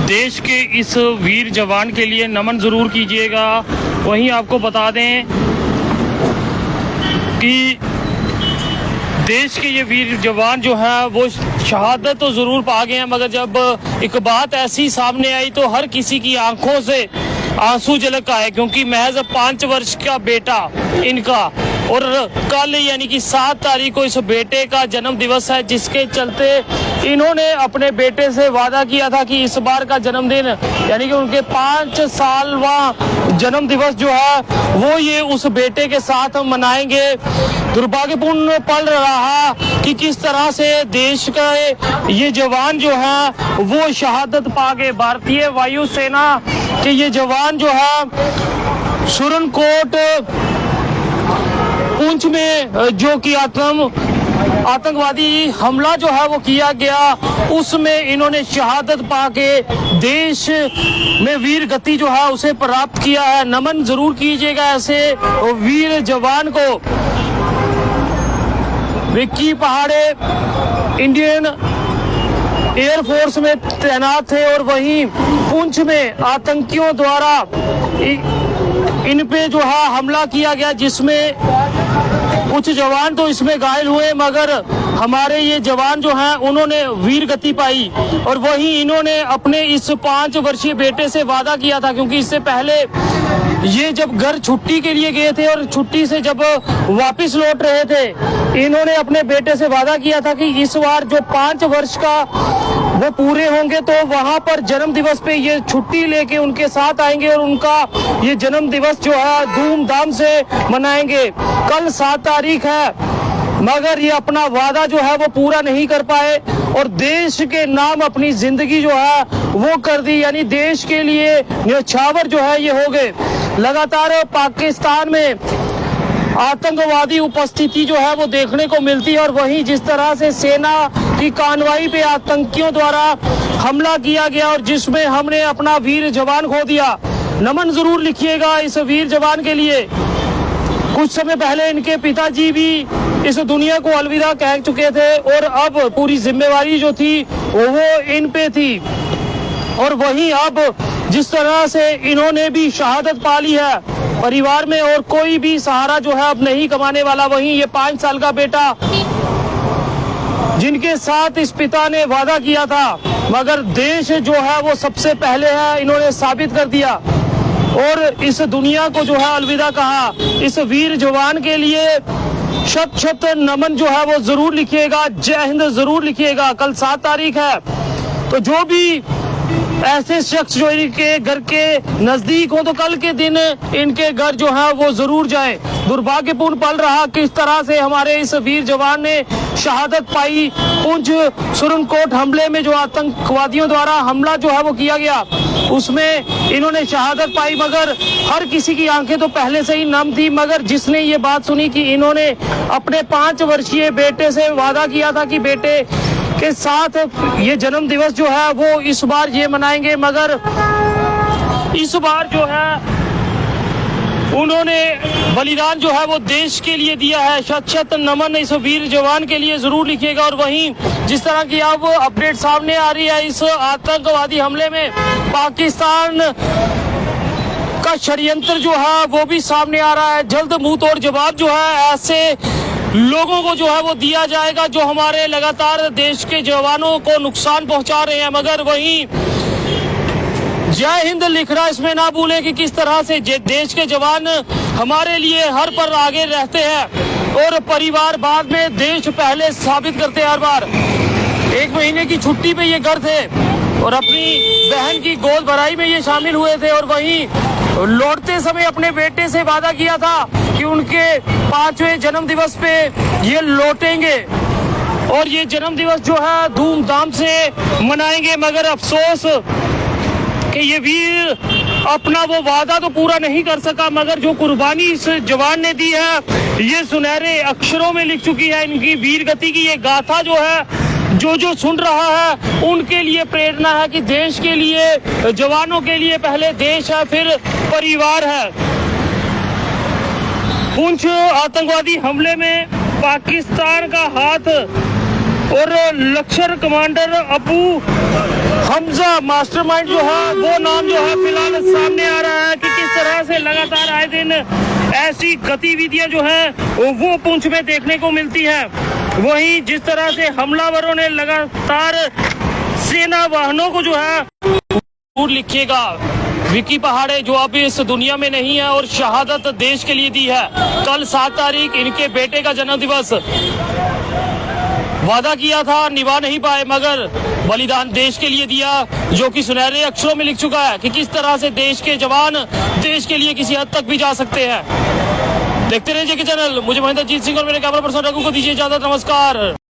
देश के इस वीर जवान के लिए नमन ज़रूर कीजिएगा। वहीं आपको बता दें कि देश के ये वीर जवान जो है वो शहादत तो ज़रूर पा गए हैं, मगर जब एक बात ऐसी सामने आई तो हर किसी की आंखों से आंसू झलक आए, क्योंकि महज 5 वर्ष का बेटा इनका, और कल यानी कि 7 तारीख को इस बेटे का जन्म दिवस है, जिसके चलते इन्होंने अपने बेटे से वादा किया था कि इस बार का जन्मदिन यानी कि उनके 5 सालवां जन्म दिवस जो है वो ये उस बेटे के साथ मनाएंगे। दुर्भाग्यपूर्ण पल रहा कि किस तरह से देश का ये जवान जो है वो शहादत पा गए। भारतीय वायुसेना के ये जवान जो है सुरनकोट पुंछ में जो कि आतंकवादी हमला जो है वो किया गया, उसमें इन्होंने शहादत पाके देश में वीर गति जो है उसे प्राप्त किया है। नमन जरूर कीजिएगा ऐसे वीर जवान को। विक्की पहाड़े इंडियन एयरफोर्स में तैनात थे और वहीं पुंछ में आतंकियों द्वारा इन पे जो है हमला किया गया, जिसमें कुछ जवान तो इसमें घायल हुए, मगर हमारे ये जवान जो हैं उन्होंने वीर गति पाई। और वहीं इन्होंने अपने इस 5 वर्षीय बेटे से वादा किया था, क्योंकि इससे पहले ये जब घर छुट्टी के लिए गए थे और छुट्टी से जब वापस लौट रहे थे, इन्होंने अपने बेटे से वादा किया था कि इस बार जो 5 वर्ष का वो पूरे होंगे तो वहां पर जन्म दिवस पे ये छुट्टी लेके उनके साथ आएंगे और उनका ये जन्म दिवस जो है धूमधाम से मनाएंगे। कल 7 तारीख है, मगर ये अपना वादा जो है वो पूरा नहीं कर पाए और देश के नाम अपनी जिंदगी जो है वो कर दी, यानी देश के लिए न्यौछावर जो है ये हो गए। लगातार पाकिस्तान में आतंकवादी उपस्थिति जो है वो देखने को मिलती है और वहीं जिस तरह से सेना की कार्रवाई पे आतंकियों द्वारा हमला किया गया और जिसमें हमने अपना वीर जवान खो दिया। नमन जरूर लिखिएगा इस वीर जवान के लिए। कुछ समय पहले इनके पिताजी भी इस दुनिया को अलविदा कह चुके थे और अब पूरी जिम्मेवारी जो थी वो इन पे थी। और वहीं अब जिस तरह से इन्होंने भी शहादत पा ली है, परिवार में और कोई भी सहारा जो है अब नहीं कमाने वाला। वहीं ये 5 साल का बेटा जिनके साथ इस पिता ने वादा किया था, मगर देश जो है वो सबसे पहले है, इन्होंने साबित कर दिया और इस दुनिया को जो है अलविदा कहा। इस वीर जवान के लिए शत शत नमन जो है वो जरूर लिखिएगा, जय हिंद जरूर लिखिएगा। कल 7 तारीख है, तो जो भी ऐसे शख्स जो इनके घर के नजदीक हो तो कल के दिन इनके घर जो है वो जरूर जाए। दुर्भाग्यपूर्ण पल रहा किस तरह से हमारे इस वीर जवान ने शहादत पाई। पुंछ सुरनकोट हमले में जो आतंकवादियों द्वारा हमला जो है वो किया गया, उसमें इन्होंने शहादत पाई, मगर हर किसी की आंखें तो पहले से ही नम थी। मगर जिसने ये बात सुनी कि इन्होंने अपने 5 वर्षीय बेटे से वादा किया था कि बेटे के साथ ये जन्म दिवस जो है वो इस बार ये मनाएंगे, मगर इस बार जो है उन्होंने बलिदान जो है वो देश के लिए दिया है। शत शत नमन इस वीर जवान के लिए जरूर लिखिएगा। और वहीं जिस तरह की अब अपडेट सामने आ रही है, इस आतंकवादी हमले में पाकिस्तान का षड्यंत्र जो है वो भी सामने आ रहा है। जल्द मुंह तोड़ जवाब जो है ऐसे लोगों को जो है वो दिया जाएगा जो हमारे लगातार देश के जवानों को नुकसान पहुंचा रहे हैं। मगर वहीं जय हिंद लिख रहा, इसमें ना भूले कि किस तरह से देश के जवान हमारे लिए हर पर आगे रहते हैं और परिवार बाद में, देश पहले साबित करते हैं हर बार। 1 महीने की छुट्टी पे ये घर थे और अपनी बहन की गोद भराई में ये शामिल हुए थे और वहीं लौटते समय अपने बेटे से वादा किया था कि उनके 5वें जन्म दिवस पे ये लौटेंगे और ये जन्म दिवस जो है धूमधाम से मनाएंगे। मगर अफसोस कि ये वीर अपना वो वादा तो पूरा नहीं कर सका, मगर जो कुर्बानी इस जवान ने दी है ये सुनहरे अक्षरों में लिख चुकी है। इनकी वीर गति की ये गाथा जो है जो सुन रहा है उनके लिए प्रेरणा है कि देश के लिए, जवानों के लिए पहले देश है फिर परिवार है। पुंछ आतंकवादी हमले में पाकिस्तान का हाथ और लश्कर कमांडर अबू हमजा मास्टरमाइंड जो है वो नाम जो है फिलहाल सामने आ रहा है कि किस तरह से लगातार आए दिन ऐसी गतिविधियां जो है वो पुंछ में देखने को मिलती है। वहीं जिस तरह से हमलावरों ने लगातार सेना वाहनों को जो है दूर लिखिएगा, विकी पहाड़े जो अब इस दुनिया में नहीं है और शहादत देश के लिए दी है। कल 7 तारीख इनके बेटे का जन्म दिवस, वादा किया था निभा नहीं पाए मगर बलिदान देश के लिए दिया, जो कि सुनहरे अक्षरों में लिख चुका है कि किस तरह से देश के जवान देश के लिए किसी हद तक भी जा सकते हैं। देखते रहिए जेके चैनल। मुझे महेंद्रजीत सिंह और मेरे कैमरा पर्सन रघु को दीजिए इजाजत। नमस्कार।